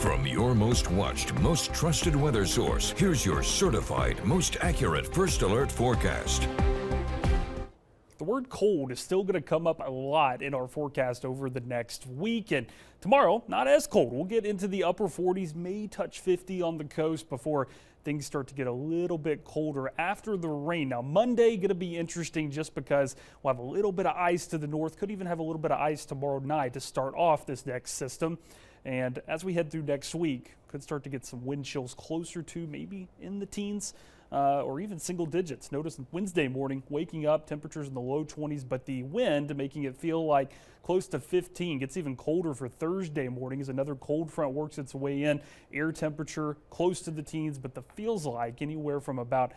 From your most watched, most trusted weather source, here's your certified, most accurate First Alert forecast. The word cold is still going to come up a lot in our forecast over the next week, and tomorrow, not as cold. We'll get into the upper 40s, may touch 50 on the coast before things start to get a little bit colder after the rain. Now, Monday going to be interesting just because we'll have a little bit of ice to the north, could even have a little bit of ice tomorrow night to start off this next system. And as we head through next week, could start to get some wind chills closer to maybe in the teens or even single digits. Notice Wednesday morning, waking up, temperatures in the low 20s, but the wind making it feel like close to 15. Gets even colder for Thursday morning as another cold front works its way in. Air temperature close to the teens, but the feels like anywhere from about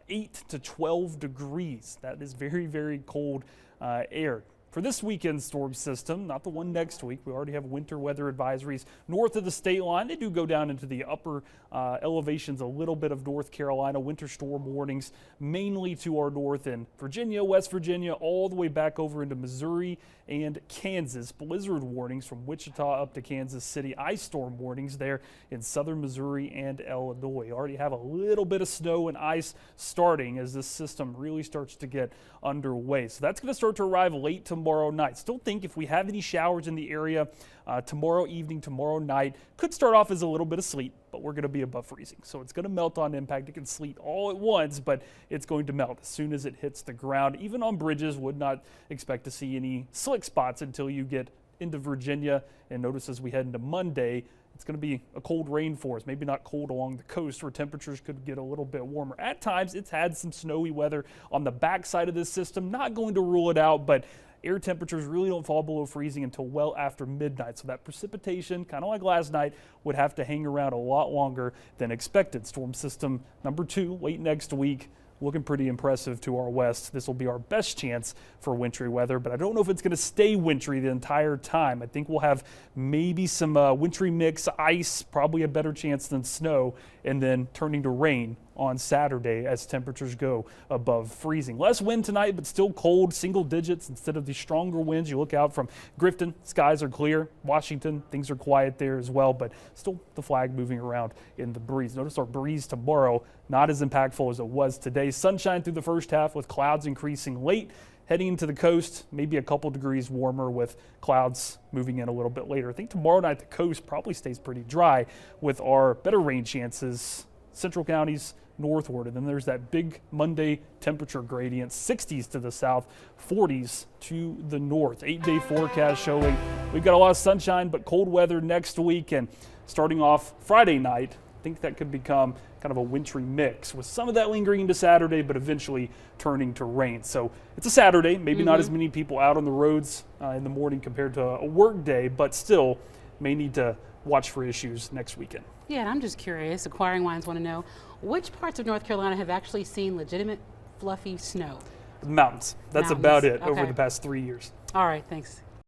8 to 12 degrees. That is very, very cold air. For this weekend storm system, not the one next week, we already have winter weather advisories north of the state line. They do go down into the upper elevations, a little bit of North Carolina. Winter storm warnings mainly to our north in Virginia, West Virginia, all the way back over into Missouri and Kansas. Blizzard warnings from Wichita up to Kansas City. Ice storm warnings there in southern Missouri and Illinois. Already have a little bit of snow and ice starting as this system really starts to get underway. So that's going to start to arrive late tomorrow night. Still think if we have any showers in the area tomorrow evening, tomorrow night, could start off as a little bit of sleet, but we're going to be above freezing. So it's going to melt on impact. It can sleet all at once, but it's going to melt as soon as it hits the ground. Even on bridges, would not expect to see any slick spots until you get into Virginia. And notice as we head into Monday, it's going to be a cold rain for us. Maybe not cold along the coast where temperatures could get a little bit warmer. At times, it's had some snowy weather on the backside of this system. Not going to rule it out, but air temperatures really don't fall below freezing until well after midnight. So that precipitation, kind of like last night, would have to hang around a lot longer than expected. Storm system number 2 late next week. Looking pretty impressive to our west. This will be our best chance for wintry weather, but I don't know if it's going to stay wintry the entire time. I think we'll have maybe some wintry mix, ice, probably a better chance than snow, and then turning to rain on Saturday as temperatures go above freezing. Less wind tonight, but still cold, single digits instead of the stronger winds. You look out from Grifton, skies are clear. Washington, things are quiet there as well, but still the flag moving around in the breeze. Notice our breeze tomorrow, not as impactful as it was today. Sunshine through the first half with clouds increasing late. Heading into the coast, maybe a couple degrees warmer with clouds moving in a little bit later. I think tomorrow night the coast probably stays pretty dry with our better rain chances. Central counties northward, and then there's that big Monday temperature gradient, 60s to the south, 40s to the north. 8-day forecast showing we've got a lot of sunshine but cold weather next week, and starting off Friday night, I think that could become kind of a wintry mix with some of that lingering into Saturday, but eventually turning to rain. So it's a Saturday, maybe not as many people out on the roads in the morning compared to a work day, but still may need to watch for issues next weekend. Yeah, and I'm just curious, acquiring minds want to know, which parts of North Carolina have actually seen legitimate fluffy snow? The mountains. That's about it over the past 3 years. All right, thanks.